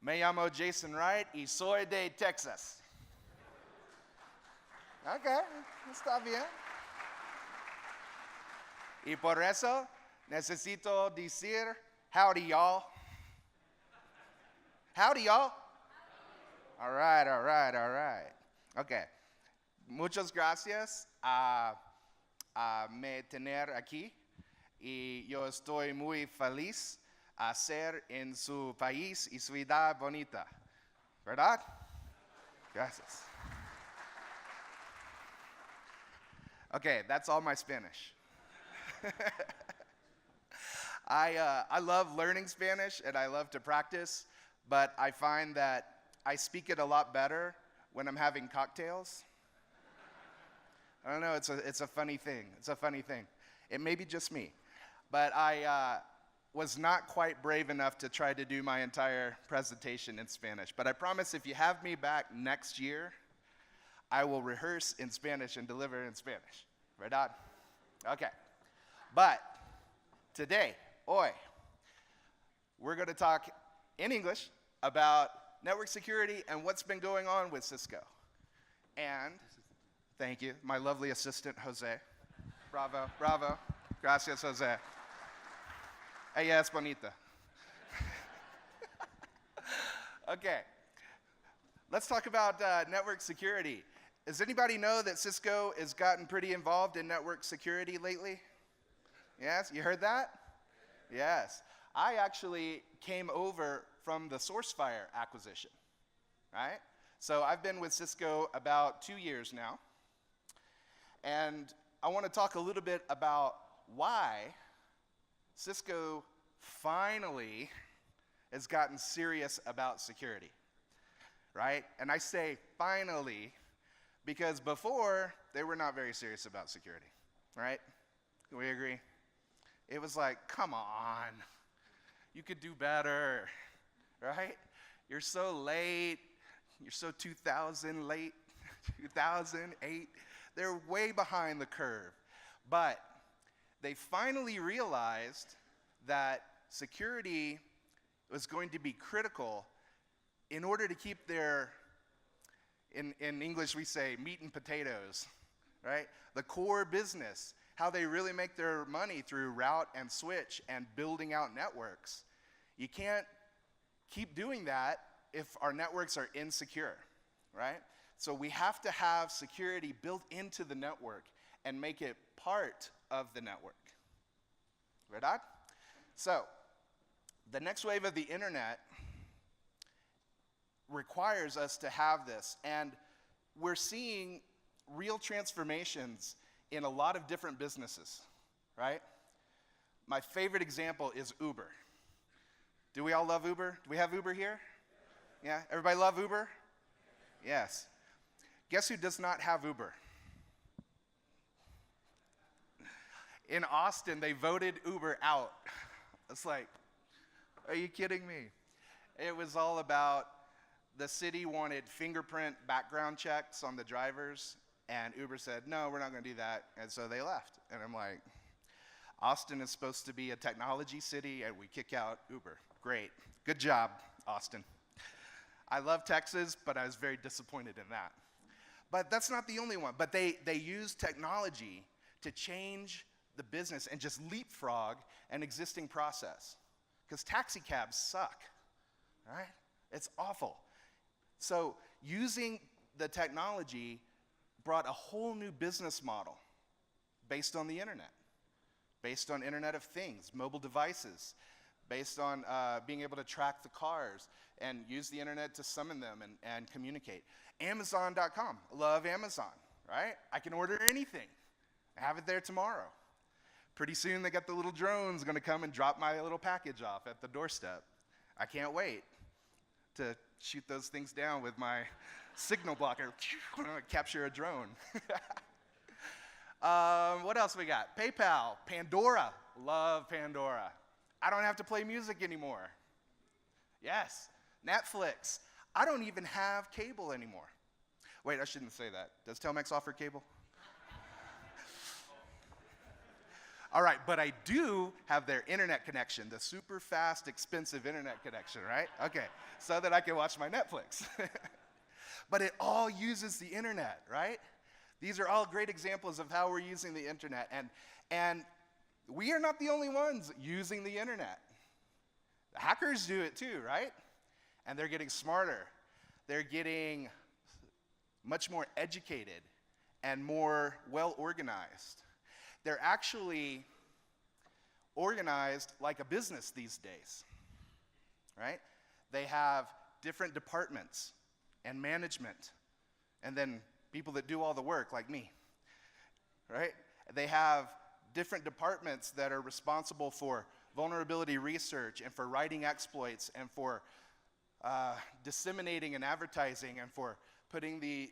Me llamo Jason Wright y soy de Texas. Okay, está bien. Y por eso necesito decir howdy, y'all. Howdy, y'all. All right. Okay. Muchas gracias a me tener aquí y yo estoy muy feliz a ser en su país y ciudad bonita. ¿Verdad? Gracias. Okay, that's all my Spanish. I love learning Spanish and I love to practice, but I find that I speak it a lot better when I'm having cocktails. I don't know, it's a funny thing. It may be just me, but I was not quite brave enough to try to do my entire presentation in Spanish. But I promise if you have me back next year, I will rehearse in Spanish and deliver in Spanish. ¿Verdad? Okay. But today, hoy, we're going to talk in English about network security and what's been going on with Cisco. And, thank you, my lovely assistant, Jose. Bravo. Gracias, Jose. Ella es bonita. Okay. Let's talk about network security. Does anybody know that Cisco has gotten pretty involved in network security lately? Yes, you heard that? Yes. I actually came over from the SourceFire acquisition, right? So I've been with Cisco about 2 years now. And I want to talk a little bit about why Cisco finally has gotten serious about security, right? And I say finally because before they were not very serious about security, right? Can we agree? It was like, come on, you could do better, right? You're so late. You're so 2000 late, 2008. They're way behind the curve. But they finally realized that security was going to be critical in order to keep their, in English we say meat and potatoes, right? The core business, how they really make their money through route and switch and building out networks. You can't keep doing that if our networks are insecure, right? So we have to have security built into the network and make it part of the network. ¿Verdad? So the next wave of the internet requires us to have this, and we're seeing real transformations in a lot of different businesses, right? My favorite example is Uber. Do we all love Uber? Do we have Uber here? Yeah, everybody love Uber? Yes. Guess who does not have Uber? In Austin, they voted Uber out. It's like, are you kidding me? It was all about the city wanted fingerprint background checks on the drivers, and Uber said, no, we're not going to do that, and so they left. And I'm like, Austin is supposed to be a technology city, and we kick out Uber. Great. Good job, Austin. I love Texas, but I was very disappointed in that. But that's not the only one. But they use technology to change the business and just leapfrog an existing process. Because taxi cabs suck, right? It's awful. So using the technology brought a whole new business model based on the internet, based on Internet of Things, mobile devices, based on being able to track the cars and use the internet to summon them and communicate. Amazon.com, love Amazon, right? I can order anything. I have it there tomorrow. Pretty soon they got the little drones going to come and drop my little package off at the doorstep. I can't wait to shoot those things down with my signal blocker, capture a drone. What else we got? PayPal, Pandora, love Pandora. I don't have to play music anymore. Yes, Netflix. I don't even have cable anymore. Wait, I shouldn't say that. Does Telmex offer cable? All right, but I do have their internet connection, the super fast, expensive internet connection, right? Okay, so that I can watch my Netflix. But it all uses the internet, right? These are all great examples of how we're using the internet. And we are not the only ones using the internet. The hackers do it too, right? And they're getting smarter. They're getting much more educated and more well organized. They're actually organized like a business these days, right? They have different departments and management, and then people that do all the work like me, right? They have different departments that are responsible for vulnerability research and for writing exploits and for disseminating and advertising and for putting the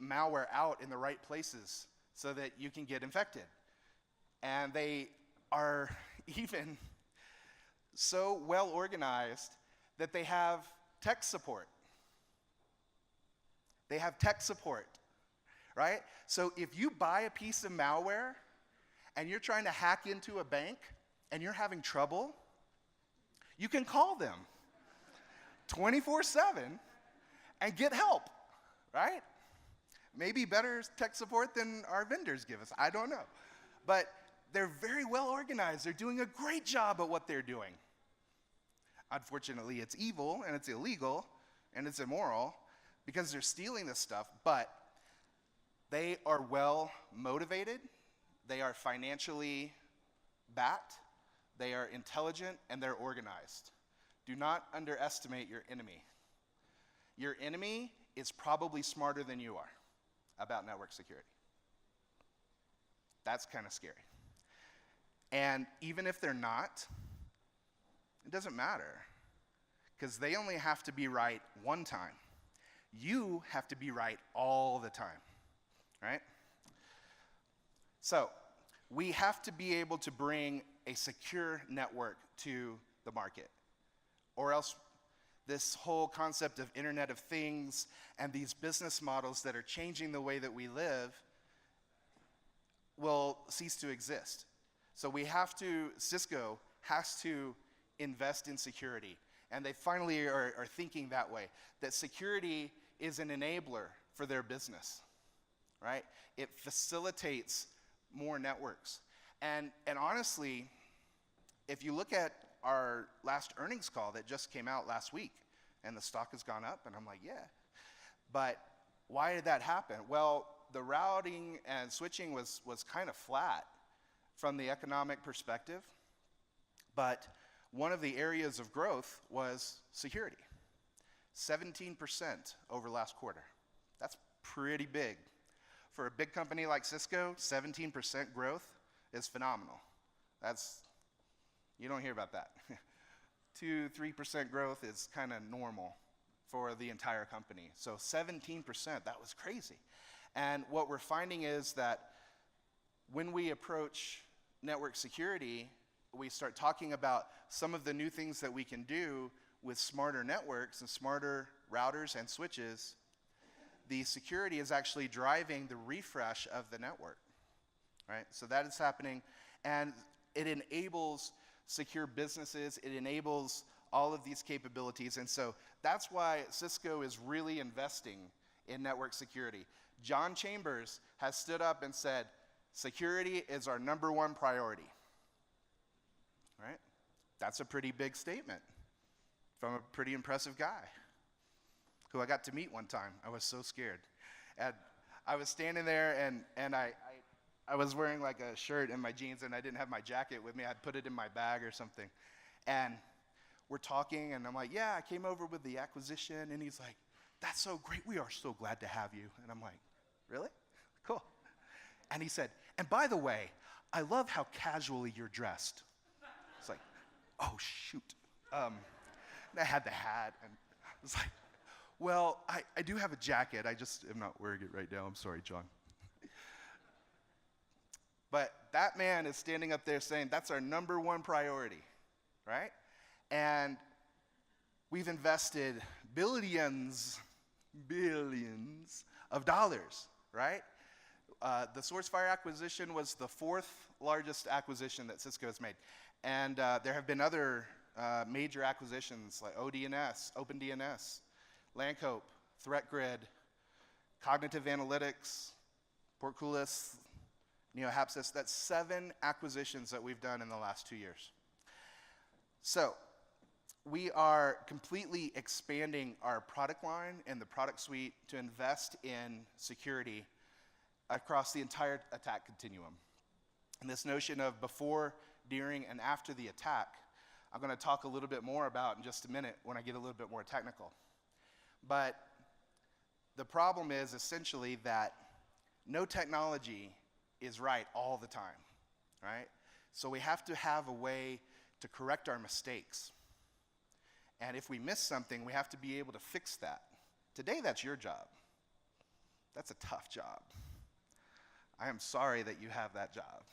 malware out in the right places so that you can get infected. And they are even so well organized that they have tech support. They have tech support, right? So if you buy a piece of malware and you're trying to hack into a bank and you're having trouble, you can call them 24/7 and get help, right? Maybe better tech support than our vendors give us. I don't know. But they're very well organized. They're doing a great job at what they're doing. Unfortunately, it's evil and it's illegal and it's immoral because they're stealing this stuff, but they are well motivated. They are financially backed. They are intelligent and they're organized. Do not underestimate your enemy. Your enemy is probably smarter than you are about network security. That's kind of scary. And even if they're not, it doesn't matter, because they only have to be right one time. You have to be right all the time, right? So we have to be able to bring a secure network to the market, or else this whole concept of Internet of Things and these business models that are changing the way that we live will cease to exist. So Cisco has to invest in security. And they finally are thinking that way, that security is an enabler for their business, right? It facilitates more networks. And honestly, if you look at our last earnings call that just came out last week, and the stock has gone up, and I'm like, yeah. But why did that happen? Well, the routing and switching was kind of flat from the economic perspective, but one of the areas of growth was security. 17% over last quarter. That's pretty big. For a big company like Cisco, 17% growth is phenomenal. You don't hear about that. 2-3% growth is kind of normal for the entire company. So 17%, that was crazy. And what we're finding is that when we approach network security, we start talking about some of the new things that we can do with smarter networks and smarter routers and switches. The security is actually driving the refresh of the network, right? So that is happening, and it enables secure businesses. It enables all of these capabilities, and so that's why Cisco is really investing in network security. John Chambers has stood up and said, security is our #1 priority, right? That's a pretty big statement from a pretty impressive guy who I got to meet one time. I was so scared. And I was standing there, and I was wearing like a shirt and my jeans, and I didn't have my jacket with me. I'd put it in my bag or something. And we're talking, and I'm like, yeah, I came over with the acquisition. And he's like, that's so great. We are so glad to have you. And I'm like, really? Cool. And he said, and by the way, I love how casually you're dressed. It's like, oh, shoot. And I had the hat, and I was like, well, I do have a jacket. I just am not wearing it right now. I'm sorry, John. But that man is standing up there saying that's our #1 priority, right? And we've invested billions of dollars, right? The SourceFire acquisition was the 4th largest acquisition that Cisco has made. And there have been other major acquisitions like ODNS, OpenDNS, Landcope, ThreatGrid, Cognitive Analytics, Portcullis, NeoHapsys. That's 7 acquisitions that we've done in the last 2 years. So we are completely expanding our product line and the product suite to invest in security across the entire attack continuum. And this notion of before, during, and after the attack, I'm going to talk a little bit more about in just a minute when I get a little bit more technical. But the problem is essentially that no technology is right all the time, right? So we have to have a way to correct our mistakes. And if we miss something, we have to be able to fix that. Today, that's your job. That's a tough job. I am sorry that you have that job.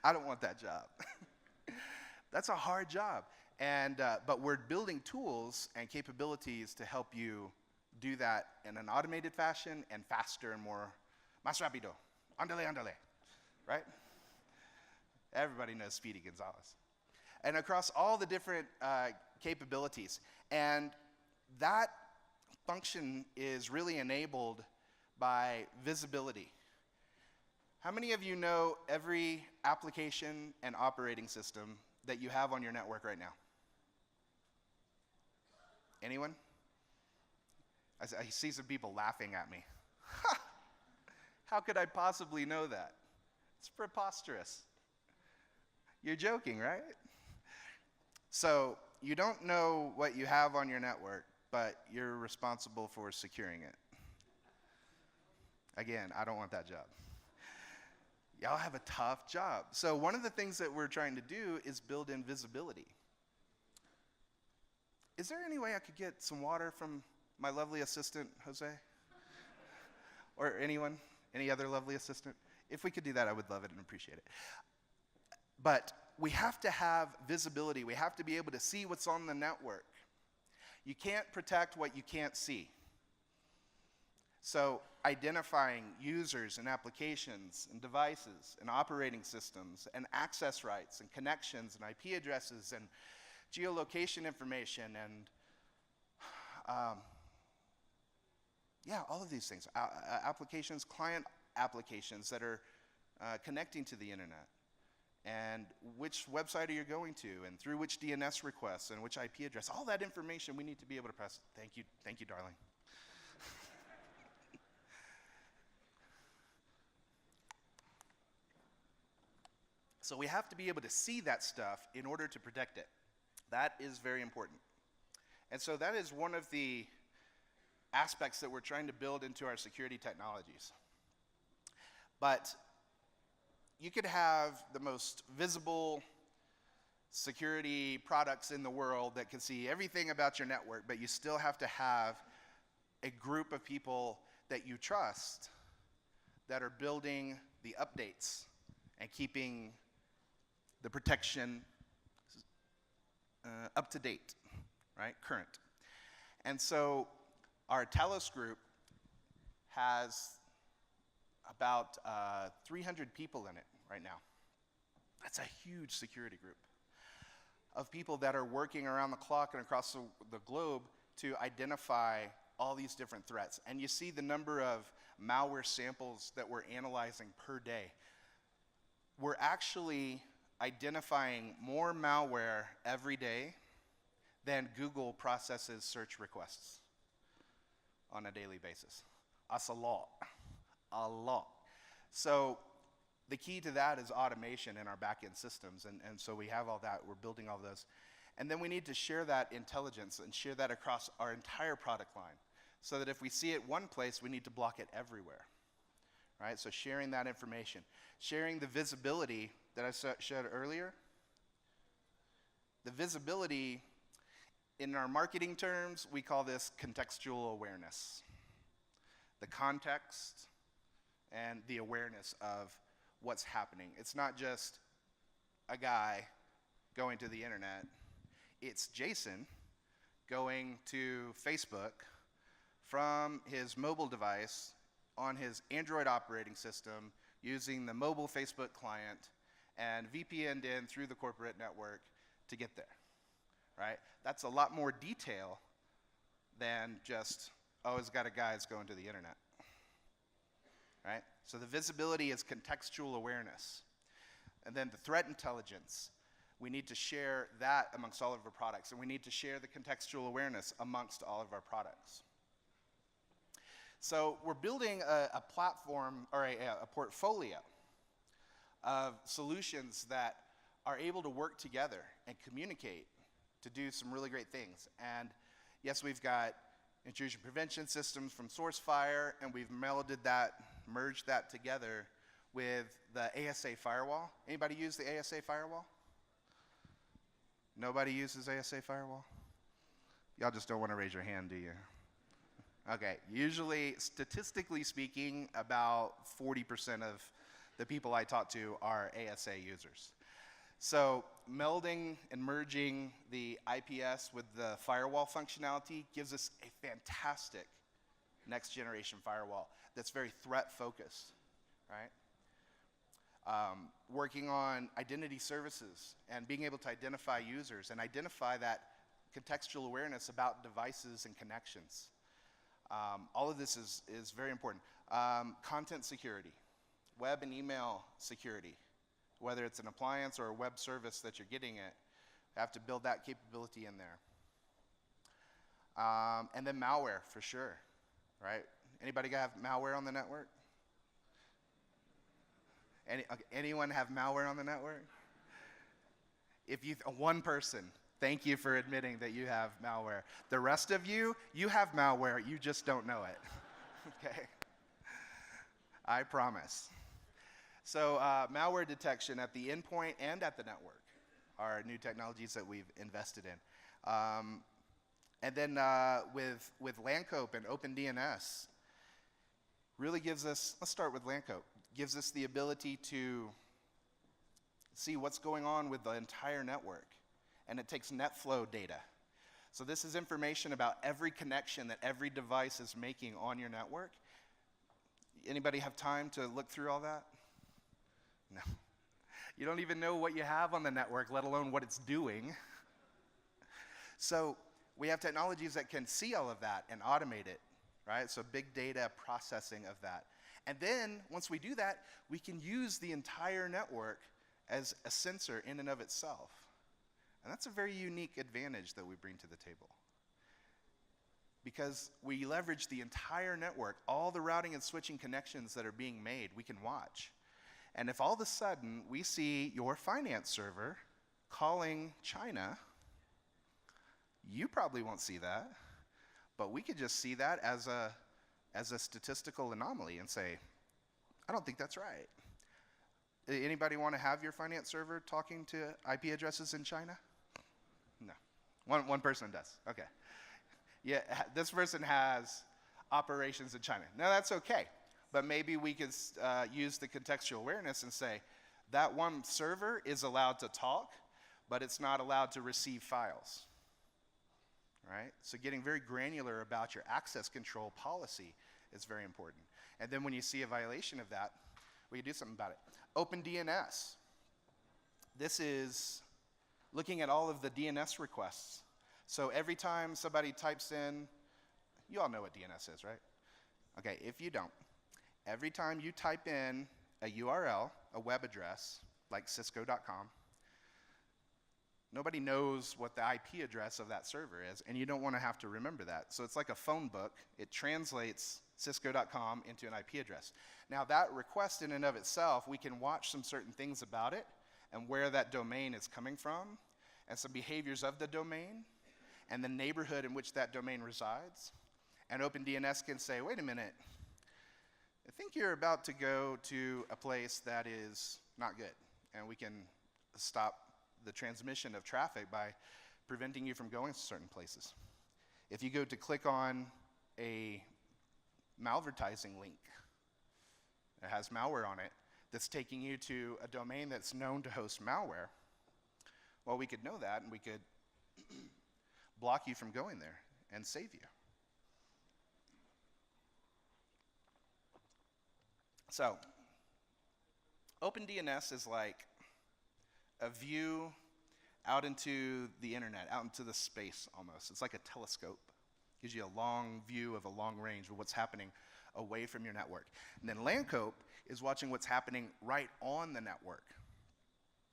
I don't want that job. That's a hard job. But we're building tools and capabilities to help you do that in an automated fashion and faster and more, más rápido, ándale, ándale, right? Everybody knows Speedy Gonzalez. And across all the different capabilities. And that function is really enabled by visibility. How many of you know every application and operating system that you have on your network right now? Anyone? I see some people laughing at me. How could I possibly know that? It's preposterous. You're joking, right? So you don't know what you have on your network, but you're responsible for securing it. Again, I don't want that job. Y'all have a tough job. So one of the things that we're trying to do is build in visibility. Is there any way I could get some water from my lovely assistant, Jose? Or anyone? Any other lovely assistant? If we could do that, I would love it and appreciate it. But we have to have visibility. We have to be able to see what's on the network. You can't protect what you can't see. So identifying users and applications and devices and operating systems and access rights and connections and IP addresses and geolocation information and all of these things. Applications, client applications that are connecting to the internet. And which website are you going to, and through which DNS requests, and which IP address. All that information we need to be able to press. Thank you, darling. So we have to be able to see that stuff in order to protect it. That is very important. And so that is one of the aspects that we're trying to build into our security technologies. But you could have the most visible security products in the world that can see everything about your network, but you still have to have a group of people that you trust that are building the updates and keeping the protection up to date, right? Current. And so our Talos group has about 300 people in it right now. That's a huge security group of people that are working around the clock and across the globe to identify all these different threats. And you see the number of malware samples that we're analyzing per day. We're actually identifying more malware every day than Google processes search requests on a daily basis. That's a lot. A lot. So the key to that is automation in our back-end systems, and so we have all that. We're building all those. And then we need to share that intelligence and share that across our entire product line so that if we see it one place, we need to block it everywhere, right? So sharing that information. Sharing the visibility that I showed earlier. The visibility, in our marketing terms, we call this contextual awareness. The context and the awareness of what's happening. It's not just a guy going to the internet. It's Jason going to Facebook from his mobile device on his Android operating system using the mobile Facebook client and VPN'd in through the corporate network to get there, right? That's a lot more detail than just, oh, it's got a guy that's going to the internet, right? So the visibility is contextual awareness. And then the threat intelligence, we need to share that amongst all of our products, and we need to share the contextual awareness amongst all of our products. So we're building a platform, or a portfolio of solutions that are able to work together and communicate to do some really great things. And yes, we've got intrusion prevention systems from SourceFire, and we've merged that together with the ASA firewall. Anybody use the ASA firewall? Nobody uses ASA firewall? Y'all just don't want to raise your hand, do you? Okay, usually, statistically speaking, about 40% of the people I talk to are ASA users. So melding and merging the IPS with the firewall functionality gives us a fantastic next generation firewall that's very threat focused, right? Working on identity services and being able to identify users and identify that contextual awareness about devices and connections. All of this is very important. Content security, web and email security, whether it's an appliance or a web service that you're getting it, you have to build that capability in there. And then malware, for sure, right? Anybody have malware on the network? Anyone have malware on the network? If you, one person, thank you for admitting that you have malware. The rest of you, you have malware, you just don't know it. Okay? I promise. So malware detection at the endpoint and at the network are new technologies that we've invested in. And then with LANCOPE and OpenDNS, really gives us, let's start with LANCOPE, gives us the ability to see what's going on with the entire network. And it takes NetFlow data. So this is information about every connection that every device is making on your network. Anybody have time to look through all that? No. You don't even know what you have on the network, let alone what it's doing. So we have technologies that can see all of that and automate it, right? So big data processing of that. And then, once we do that, we can use the entire network as a sensor in and of itself. And that's a very unique advantage that we bring to the table. Because we leverage the entire network, all the routing and switching connections that are being made, we can watch. And if all of a sudden we see your finance server calling China, you probably won't see that, but we could just see that as a statistical anomaly and say, I don't think that's right. Anybody want to have your finance server talking to IP addresses in China? No. One person does. Okay. Yeah, this person has operations in China. No, that's okay. But maybe we could use the contextual awareness and say, that one server is allowed to talk, but it's not allowed to receive files. Right? So getting very granular about your access control policy is very important. And then when you see a violation of that, we can do something about it. OpenDNS. This is looking at all of the DNS requests. So every time somebody types in, you all know what DNS is, right? Okay, if you don't, every time you type in a URL, a web address, like Cisco.com, nobody knows what the IP address of that server is, and you don't want to have to remember that. So it's like a phone book. It translates Cisco.com into an IP address. Now that request in and of itself, we can watch some certain things about it and where that domain is coming from and some behaviors of the domain and the neighborhood in which that domain resides. And OpenDNS can say, wait a minute, I think you're about to go to a place that is not good. And we can stop the transmission of traffic by preventing you from going to certain places. If you go to click on a malvertising link that has malware on it that's taking you to a domain that's known to host malware, well, we could know that and we could block you from going there and save you. So OpenDNS is like a view out into the internet, out into the space almost. It's like a telescope. Gives you a long view of a long range of what's happening away from your network. And then LANCOPE is watching what's happening right on the network.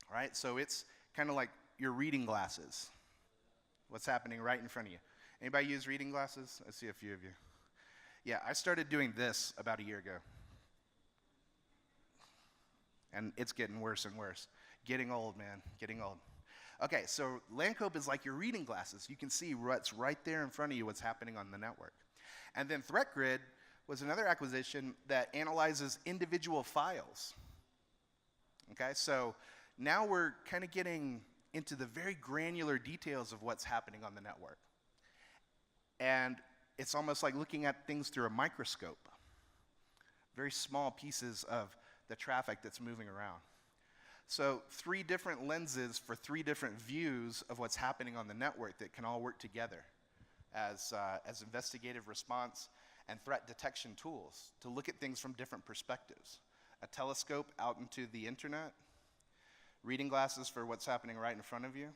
All right, so it's kind of like your reading glasses. What's happening right in front of you. Anybody use reading glasses? I see a few of you. Yeah, I started doing this about a year ago. And it's getting worse and worse. Getting old, man, getting old. Okay, so LANCOPE is like your reading glasses. You can see what's right there in front of you, what's happening on the network. And then ThreatGrid was another acquisition that analyzes individual files. Okay, so now we're kind of getting into the very granular details of what's happening on the network. And it's almost like looking at things through a microscope. Very small pieces of the traffic that's moving around. So 3 different lenses for 3 different views of what's happening on the network that can all work together as investigative response and threat detection tools to look at things from different perspectives. A telescope out into the internet, reading glasses for what's happening right in front of you,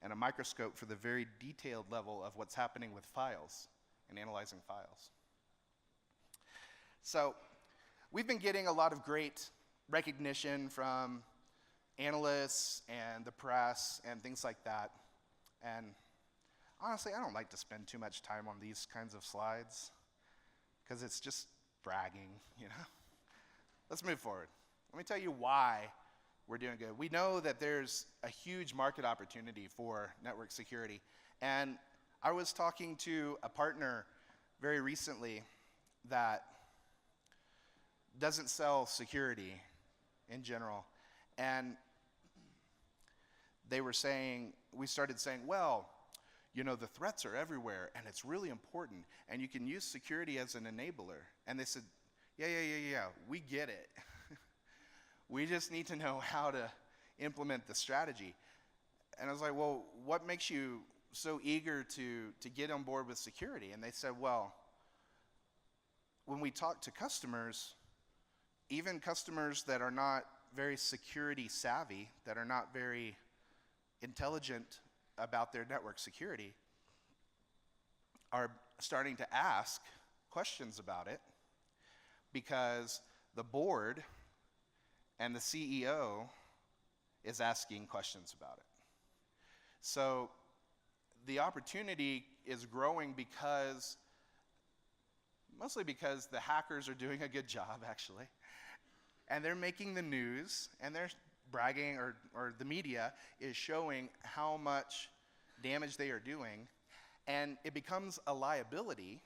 and a microscope for the very detailed level of what's happening with files and analyzing files. So we've been getting a lot of great recognition from analysts and the press and things like that. And honestly, I don't like to spend too much time on these kinds of slides because it's just bragging, you know. Let's move forward. Let me tell you why we're doing good. We know that there's a huge market opportunity for network security. And I was talking to a partner very recently that doesn't sell security in general. And they were saying, we started saying, well, you know, the threats are everywhere and it's really important and you can use security as an enabler. And they said, yeah, we get it. We just need to know how to implement the strategy. And I was like, well, what makes you so eager to get on board with security? And they said, well, when we talk to customers, even customers that are not very security savvy, that are not very intelligent about their network security, are starting to ask questions about it because the board and the CEO is asking questions about it. So the opportunity is growing mostly because the hackers are doing a good job, actually. And they're making the news, and they're bragging, or the media is showing how much damage they are doing, and it becomes a liability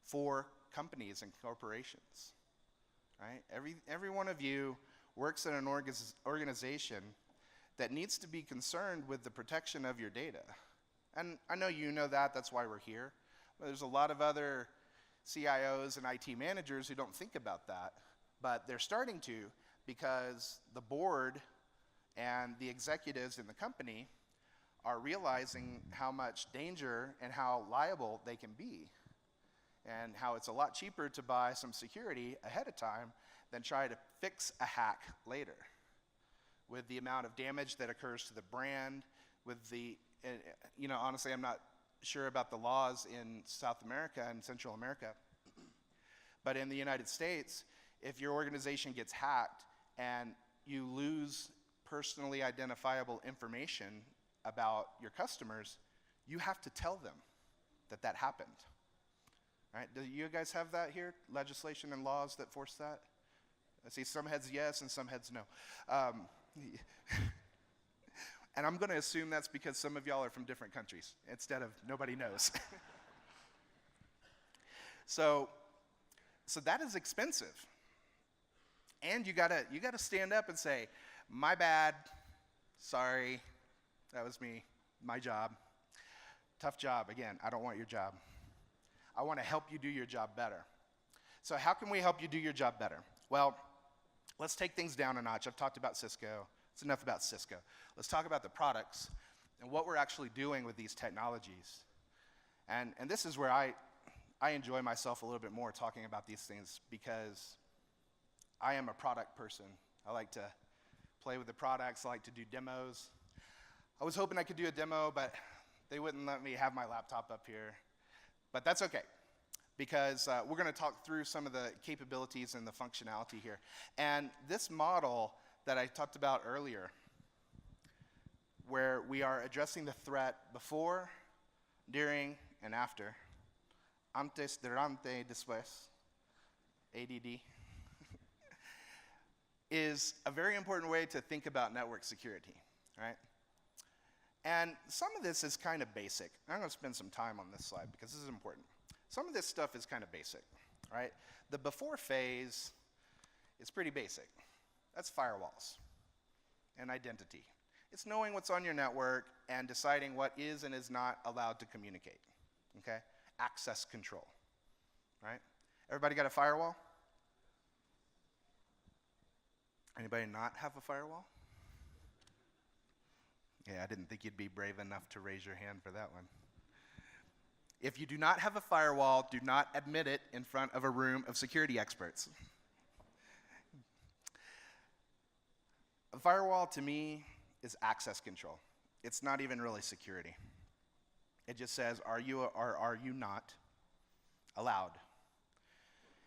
for companies and corporations, right? Every one of you works in an organization that needs to be concerned with the protection of your data. And I know you know that, that's why we're here. But there's a lot of other CIOs and IT managers who don't think about that, but they're starting to because the board and the executives in the company are realizing how much danger and how liable they can be, and how it's a lot cheaper to buy some security ahead of time than try to fix a hack later. With the amount of damage that occurs to the brand, with the, honestly, I'm not sure about the laws in South America and Central America, but in the United States, if your organization gets hacked and you lose personally identifiable information about your customers, you have to tell them that happened. Right? Do you guys have that here? Legislation and laws that force that? I see some heads yes and some heads no. And I'm going to assume that's because some of y'all are from different countries instead of nobody knows. So that is expensive. And you gotta stand up and say, my bad, sorry, that was me, my job. Tough job, again, I don't want your job. I want to help you do your job better. So how can we help you do your job better? Well, let's take things down a notch. I've talked about Cisco. It's enough about Cisco. Let's talk about the products and what we're actually doing with these technologies. And this is where I enjoy myself a little bit more talking about these things, because I am a product person. I like to play with the products. I like to do demos. I was hoping I could do a demo, but they wouldn't let me have my laptop up here. But that's okay, because we're going to talk through some of the capabilities and the functionality here. And this model that I talked about earlier, where we are addressing the threat before, during, and after, antes, durante, después, ADD, is a very important way to think about network security, right? And some of this is kind of basic. I'm going to spend some time on this slide because this is important. Some of this stuff is kind of basic, right? The before phase is pretty basic. That's firewalls and identity. It's knowing what's on your network and deciding what is and is not allowed to communicate, okay? Access control, right? Everybody got a firewall? Anybody not have a firewall? Yeah, I didn't think you'd be brave enough to raise your hand for that one. If you do not have a firewall, do not admit it in front of a room of security experts. A firewall, to me, is access control. It's not even really security. It just says, are you or are you not allowed?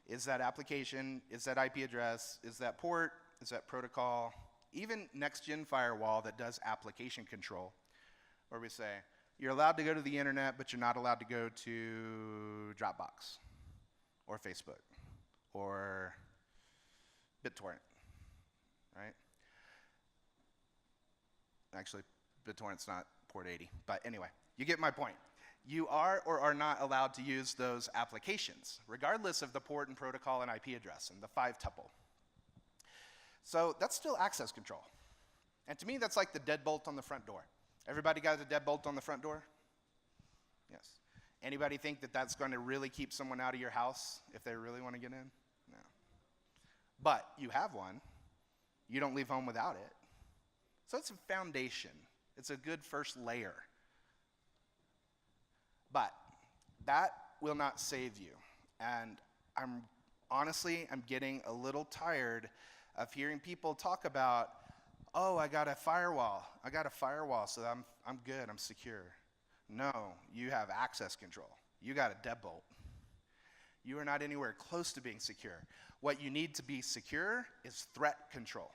Is that application, is that IP address, is that port, is that protocol, even next-gen firewall that does application control, where we say, you're allowed to go to the internet, but you're not allowed to go to Dropbox, or Facebook, or BitTorrent, right? Actually, BitTorrent's not port 80, but anyway, you get my point. You are or are not allowed to use those applications, regardless of the port and protocol and IP address and the 5-tuple. So that's still access control. And to me, that's like the deadbolt on the front door. Everybody got a deadbolt on the front door? Yes. Anybody think that that's going to really keep someone out of your house if they really want to get in? No. But you have one. You don't leave home without it. So it's a foundation. It's a good first layer. But that will not save you. And honestly, I'm getting a little tired of hearing people talk about, oh, I got a firewall, so I'm good, I'm secure. No, you have access control. You got a deadbolt. You are not anywhere close to being secure. What you need to be secure is threat control.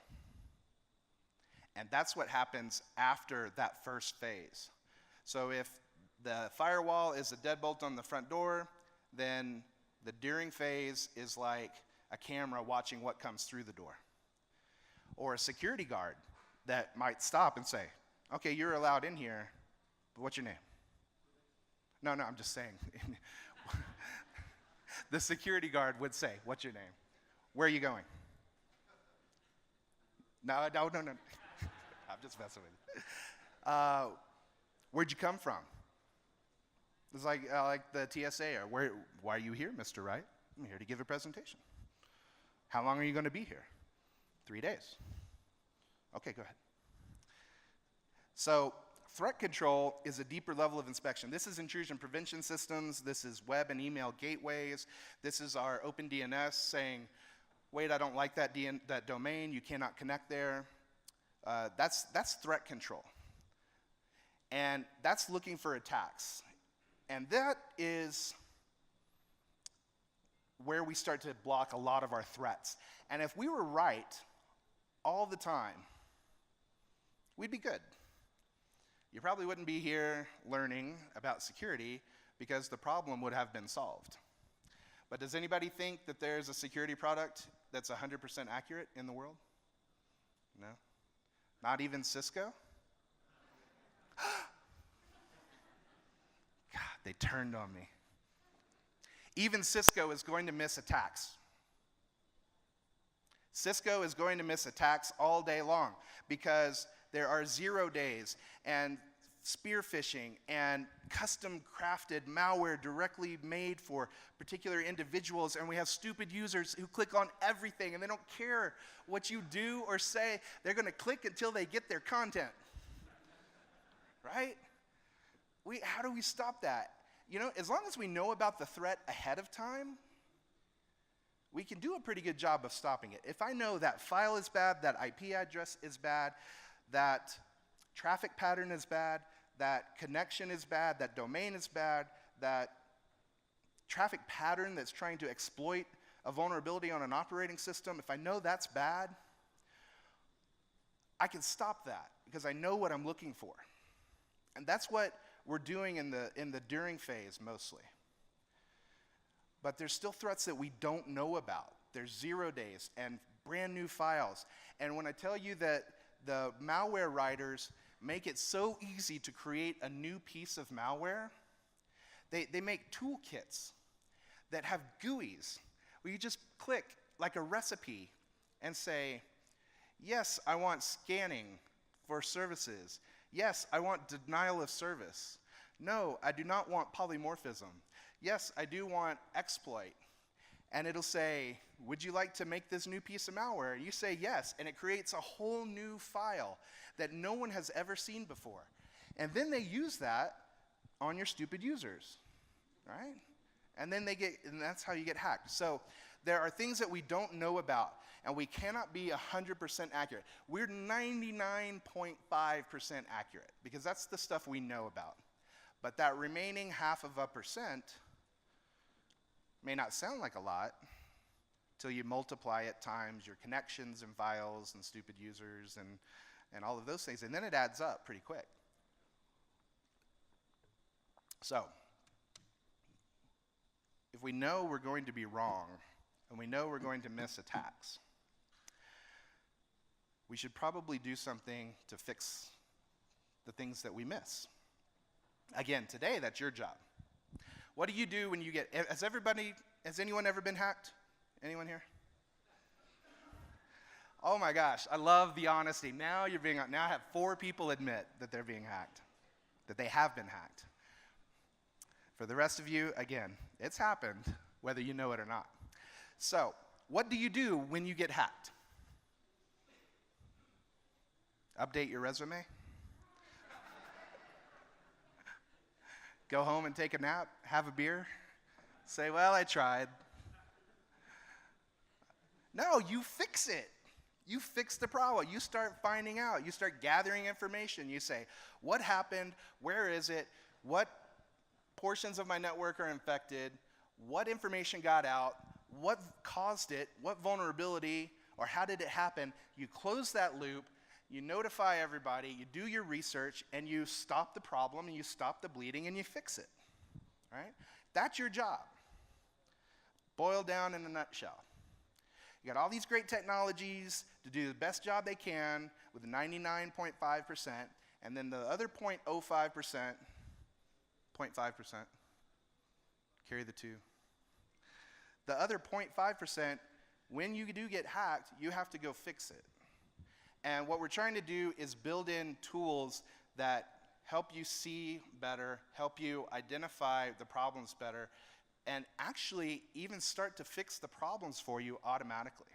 And that's what happens after that first phase. So if the firewall is a deadbolt on the front door, then the during phase is like a camera watching what comes through the door. Or a security guard that might stop and say, okay, you're allowed in here, but what's your name? No, I'm just saying. The security guard would say, what's your name? Where are you going? No. I'm just messing with you. Where'd you come from? It's like the TSA, or why are you here, Mr. Wright? I'm here to give a presentation. How long are you going to be here? 3 days. Okay, go ahead. So threat control is a deeper level of inspection. This is intrusion prevention systems. This is web and email gateways. This is our OpenDNS saying, wait, I don't like that domain. You cannot connect there. That's threat control. And that's looking for attacks. And that is where we start to block a lot of our threats. And if we were right all the time, we'd be good. You probably wouldn't be here learning about security because the problem would have been solved. But does anybody think that there's a security product that's 100% accurate in the world? No? Not even Cisco? God, they turned on me. Even Cisco is going to miss attacks. Cisco is going to miss attacks all day long because there are 0 days and spear phishing and custom crafted malware directly made for particular individuals, and we have stupid users who click on everything and they don't care what you do or say. They're going to click until they get their content. Right? How do we stop that? You know, as long as we know about the threat ahead of time, we can do a pretty good job of stopping it. If I know that file is bad, that IP address is bad, that traffic pattern is bad, that connection is bad, that domain is bad, that traffic pattern that's trying to exploit a vulnerability on an operating system, if I know that's bad, I can stop that because I know what I'm looking for. And that's what we're doing in the during phase mostly. But there's still threats that we don't know about. There's 0 days and brand new files. And when I tell you that the malware writers make it so easy to create a new piece of malware, they make toolkits that have GUIs where you just click like a recipe and say, yes, I want scanning for services. Yes, I want denial of service. No, I do not want polymorphism. Yes, I do want exploit. And it'll say, would you like to make this new piece of malware? And you say yes, and it creates a whole new file that no one has ever seen before. And then they use that on your stupid users, right? And then and that's how you get hacked. So there are things that we don't know about, and we cannot be 100% accurate. We're 99.5% accurate, because that's the stuff we know about. But that remaining 0.5% may not sound like a lot until you multiply it times your connections and files and stupid users and all of those things, and then it adds up pretty quick. So, if we know we're going to be wrong, and we know we're going to miss attacks, we should probably do something to fix the things that we miss. Again, today, that's your job. What do you do when you get, has anyone ever been hacked? Anyone here? Oh my gosh, I love the honesty. Now I have 4 people admit that they're being hacked, that they have been hacked. For the rest of you, again, it's happened, whether you know it or not. So, what do you do when you get hacked? Update your resume? Go home and take a nap, have a beer, say, well, I tried. No, you fix it. You fix the problem. You start finding out. You start gathering information. You say, what happened? Where is it? What portions of my network are infected? What information got out? What caused it? What vulnerability? Or how did it happen? You close that loop. You notify everybody, you do your research, and you stop the problem, and you stop the bleeding, and you fix it, right? That's your job, boiled down in a nutshell. You got all these great technologies to do the best job they can with 99.5%, and then the other 0.05%, 0.5%, carry the 2. The other 0.5%, when you do get hacked, you have to go fix it. And what we're trying to do is build in tools that help you see better, help you identify the problems better, and actually even start to fix the problems for you automatically.